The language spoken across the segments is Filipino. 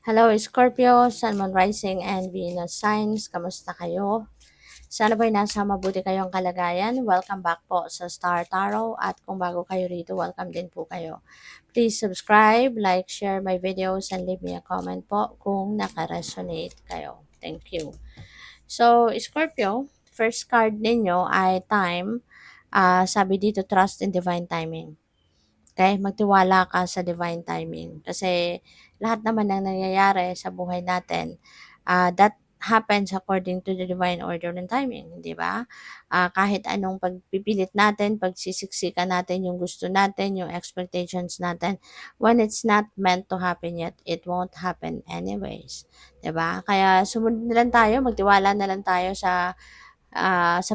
Hello Scorpio, Sun, Moon Rising, and Venus Signs. Kamusta kayo? Sana ba'y nasa mabuti kayong kalagayan? Welcome back po sa Star Tarot at kung bago kayo rito, welcome din po kayo. Please subscribe, like, share my videos, and leave me a comment po kung nakaresonate kayo. Thank you. So, Scorpio, first card ninyo ay time. Sabi dito, trust in divine timing. Okay? Magtiwala ka sa divine timing. Kasi lahat naman ng nangyayari sa buhay natin, that happens according to the divine order and timing, di ba? Kahit anong pagpipilit natin, pagsisiksikan natin yung gusto natin, yung expectations natin, when it's not meant to happen yet, it won't happen anyways. Di ba? Kaya sumunod na lang tayo, magtiwala na lang tayo sa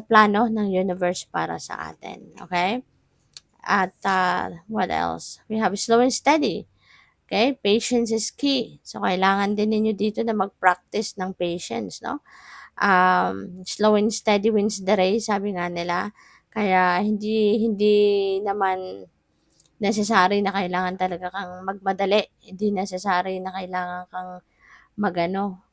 plano ng universe para sa atin. Okay? At what else? We have slow and steady. Okay? Patience is key. So, kailangan din ninyo dito na mag-practice ng patience, no? Slow and steady wins the race, sabi nga nila. Kaya, hindi naman necessary na kailangan talaga kang magmadali. Hindi necessary na kailangan kang magano,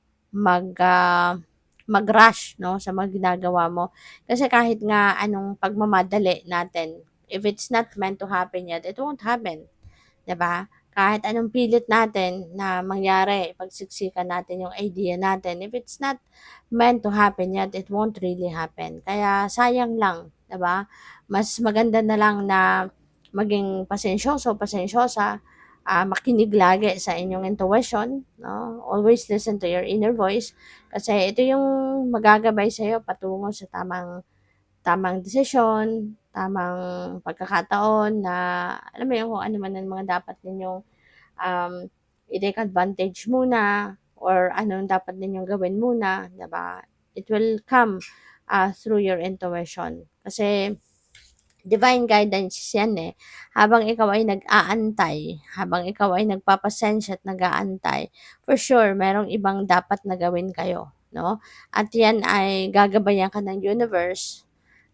mag-rush, no, sa mga ginagawa mo. Kasi kahit nga anong pagmamadali natin, if it's not meant to happen yet, it won't happen. 'Di ba? Kahit anong pilit natin na mangyari, pagsiksikan natin yung idea natin, if it's not meant to happen yet, it won't really happen. Kaya sayang lang, 'di ba? Mas maganda na lang na maging pasensyoso, pasensyosa, makinig lagi sa inyong intuition, no? Always listen to your inner voice kasi ito yung magagabay sa iyo patungo sa tamang tamang desisyon, tamang pagkakataon na alam mo yun kung ano man ang mga dapat ninyong um, i-take advantage muna or anong dapat ninyong gawin muna, 'di ba? It will come through your intuition. Kasi divine guidance yan eh. Habang ikaw ay nag-aantay, habang ikaw ay nagpapasensya at nag-aantay, for sure, merong ibang dapat na gawin kayo, no? At yan ay gagabayan ka ng universe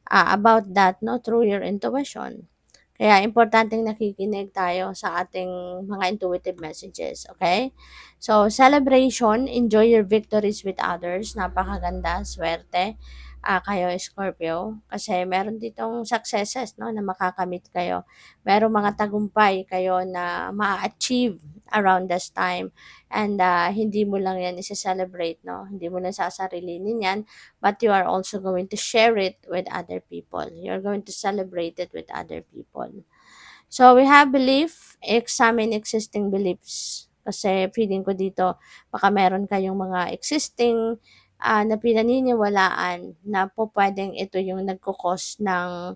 about that, no? Through your intuition. Kaya importanteng nakikinig tayo sa ating mga intuitive messages, okay? So, celebration, enjoy your victories with others. Napakaganda, swerte. Kayo, Scorpio. Kasi meron ditong successes, no, na makakamit kayo. Merong mga tagumpay kayo na ma-achieve around this time. And hindi mo lang yan isa-celebrate, no? Hindi mo lang sasarilinin yan, but you are also going to share it with other people. You're going to celebrate it with other people. So, we have belief, examine existing beliefs. Kasi feeling ko dito, baka meron kayong mga existing na pinaniniwalaan na po pwedeng ito yung nagkukos ng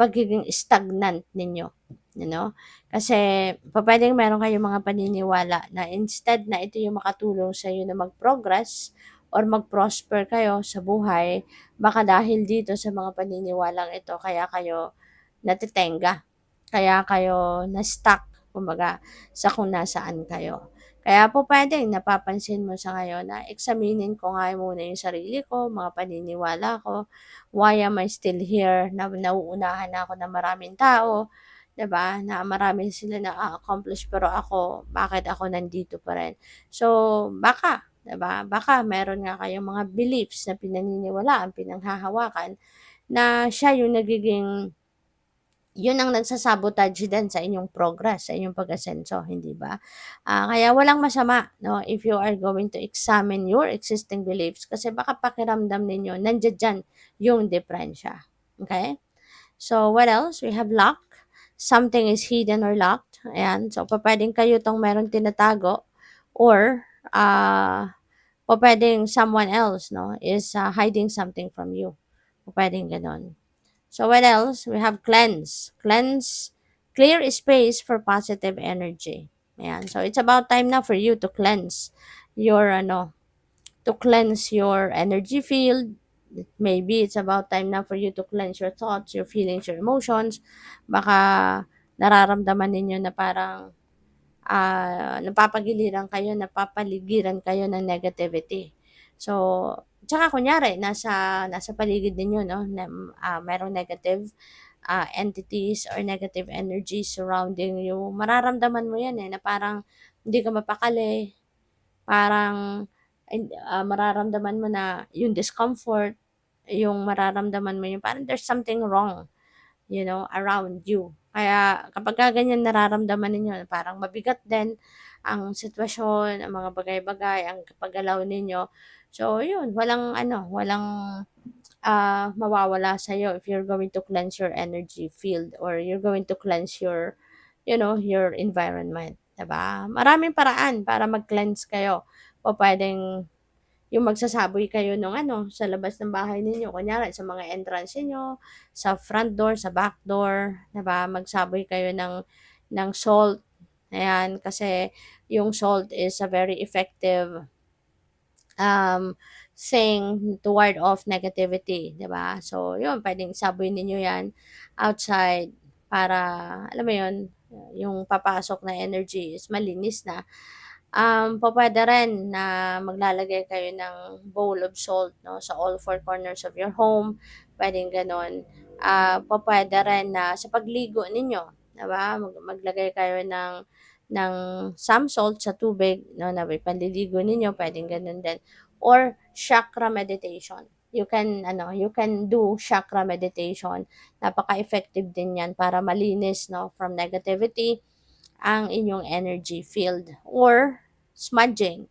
pagiging stagnant ninyo. You know? Kasi pwedeng meron kayong mga paniniwala na instead na ito yung makatulong sa iyo na mag-progress or mag-prosper kayo sa buhay, baka dahil dito sa mga paniniwalang ito, kaya kayo natitenga. Kaya kayo na-stuck, kumbaga, sa kung nasaan kayo. Kaya po pwedeng napapansin mo sa ngayon na examinin ko nga muna yung sarili ko, mga paniniwala ko, why am I still here, na nauunahan na ako ng maraming tao, 'di ba? Na marami sila na-accomplish pero ako, bakit ako nandito pa rin? So, baka, 'di ba? Baka meron nga kayong mga beliefs na pinaniniwalaan, pinanghahawakan na siya yung nagiging yun ang nagsasabotage din sa inyong progress, sa inyong pag-asenso, hindi ba? Kaya walang masama, no, if you are going to examine your existing beliefs kasi baka pakiramdam ninyo, nandiyan dyan yung diferensya. Okay? So, what else? We have luck. Something is hidden or locked. Ayan. So, pwedeng kayo tong meron tinatago or pwedeng someone else, no, is hiding something from you. Pwedeng ganon. So what else? We have cleanse. Cleanse, clear space for positive energy. Ayan. So it's about time now for you to cleanse your to cleanse your energy field. Maybe it's about time now for you to cleanse your thoughts, your feelings, your emotions. Baka nararamdaman ninyo na parang napapagiliran kayo, napapaligiran kayo ng negativity. So, tsaka kunyari, nasa paligid ninyo, no, na, merong negative entities or negative energy surrounding you, mararamdaman mo yan na parang hindi ka mapakali, parang mararamdaman mo na yung discomfort, yung mararamdaman mo yung parang there's something wrong, around you. Kaya kapagka ganyan nararamdaman ninyo, parang mabigat din ang sitwasyon, ang mga bagay-bagay, ang paggalaw ninyo. So, yun, walang mawawala sa'yo if you're going to cleanse your energy field or you're going to cleanse your environment, 'di ba? Maraming paraan para mag-cleanse kayo. Pupuwedeng yung magsasaboy kayo nung sa labas ng bahay ninyo, kunyari sa mga entrance niyo, sa front door, sa back door, 'di ba? Magsaboy kayo ng salt. Ayan, kasi yung salt is a very effective thing to ward off negativity, 'di ba? So, yun, pwedeng saboy ninyo yan outside para, alam mo yun, yung papasok na energy is malinis na. Pupuwede rin na maglalagay kayo ng bowl of salt, 'no, sa all four corners of your home, puwedeng gano'n. Pupuwede rin na sa pagligo ninyo, 'di ba, maglagay kayo ng some salt sa tubig, 'no, na panliligo ninyo, puwedeng gano'n din. Or chakra meditation. You can do chakra meditation. Napaka-effective din 'yan para malinis, 'no, from negativity ang inyong energy field. Or smudging,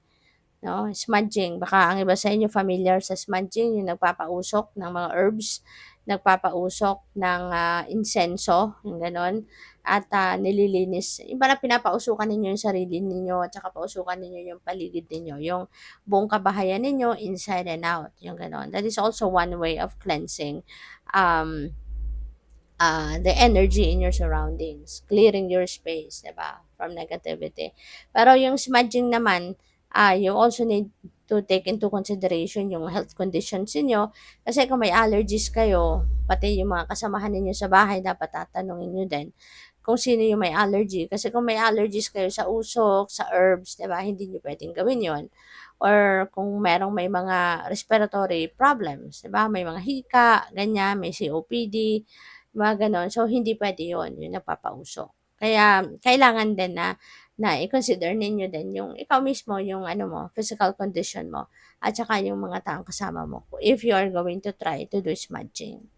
'no, smudging. Baka ang iba sa inyo familiar sa smudging, yung nagpapausok ng mga herbs, nagpapausok ng insenso, yung gano'n, at nililinis. Yung parang pinapausukan ninyo yung sarili ninyo at saka pausukan ninyo yung paligid ninyo, yung buong kabahayan ninyo inside and out, yung gano'n. That is also one way of cleansing um, the energy in your surroundings, clearing your space, 'di ba, from negativity. Pero yung smudging naman, you also need to take into consideration yung health conditions niyo. Kasi kung may allergies kayo, pati yung mga kasamahan ninyo sa bahay, dapat tatanungin niyo din kung sino yung may allergy. Kasi kung may allergies kayo sa usok, sa herbs, 'di ba, hindi niyo pwedeng gawin yon. Or kung may mga respiratory problems, 'di ba, may mga hika, ganyan, may COPD, mga gano'n. So, hindi puwede 'yun, yung nagpapausok. Kaya kailangan din na i-consider ninyo din yung ikaw mismo, yung physical condition mo at saka yung mga taong kasama mo if you are going to try to do smudging.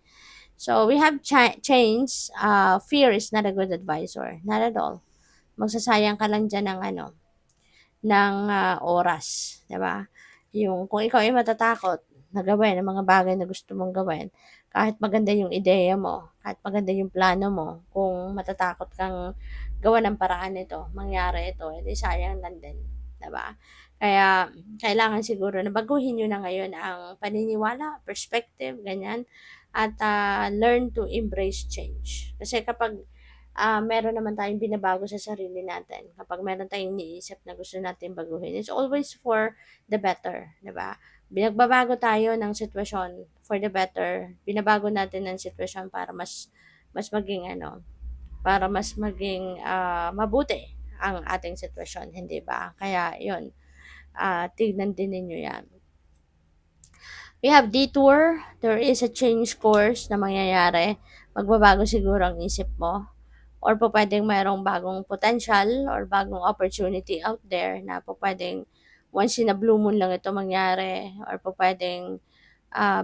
So, we have changed, fear is not a good advisor, not at all. Magsasayang ka lang diyan ng oras, 'di ba? Yung kung ikaw ay matatakot na gawin ang mga bagay na gusto mong gawin, kahit maganda yung ideya mo, kahit maganda yung plano mo, kung matatakot kang gawan ng paraan nito, mangyari ito, edi sayang lang din, 'di ba? Kaya kailangan siguro na baguhin niyo na ngayon ang paniniwala, perspective, ganyan, at learn to embrace change. Kasi kapag meron naman tayong binabago sa sarili natin. Kapag meron tayong iniisip na gusto natin baguhin, it's always for the better, 'di ba? Binagbabago tayo ng sitwasyon for the better. Binabago natin ang sitwasyon para mas maging para mas maging mabuti ang ating sitwasyon, hindi ba? Kaya 'yun, tignan din ninyo 'yan. We have detour, there is a change course na mangyayari. Magbabago siguro ang isip mo or pupuwedeng mayroong bagong potential or bagong opportunity out there na pupuwedeng once in a blue moon lang ito mangyari or pupuwedeng,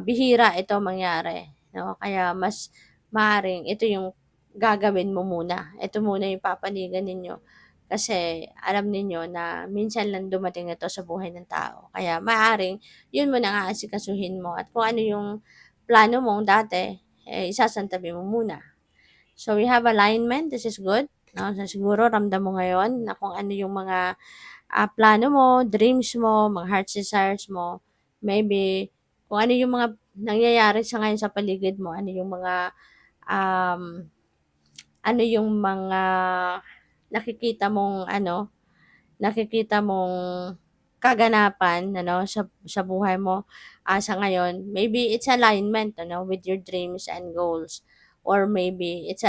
bihira ito mangyari, 'no? Kaya mas maaaring ito yung gagawin mo muna. Ito muna yung papanigan ninyo kasi alam ninyo na minsan lang dumating ito sa buhay ng tao. Kaya maaaring yun muna ang aasikasuhin mo at kung ano yung plano mo dati, isasantabi mo muna. So, we have alignment, this is good, 'no. So, siguro ramdam mo ngayon na kung ano yung mga, plano mo, dreams mo, mga heart's desires mo. Maybe kung ano yung mga nangyayari sa ngayon sa paligid mo, um, ano yung mga nakikita mong kaganapan sa buhay mo, sa ngayon. Maybe it's alignment with your dreams and goals or maybe it's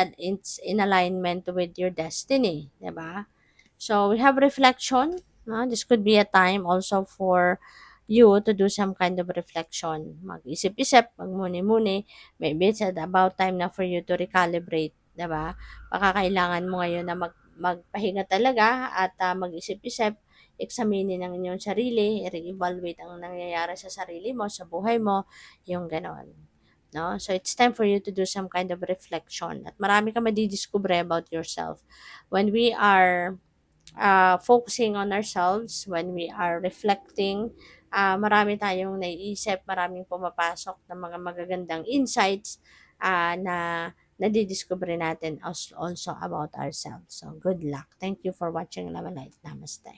in alignment with your destiny, 'di ba? So we have reflection, no? This could be a time also for you to do some kind of reflection. Mag-isip-isip, magmuni-muni. Maybe it's about time na for you to recalibrate, 'di ba? Baka kailangan mo ngayon na magpahinga talaga at mag-isip-isip examinin ang inyong sarili, i-evaluate ang nangyayari sa sarili mo, sa buhay mo, yung gano'n. No? So, it's time for you to do some kind of reflection. At marami ka madidiscover about yourself. When we are focusing on ourselves, when we are reflecting, marami tayong naiisip, maraming pumapasok ng mga magagandang insights na nadidiscover natin also about ourselves. So, good luck. Thank you for watching Love and Light. Namaste.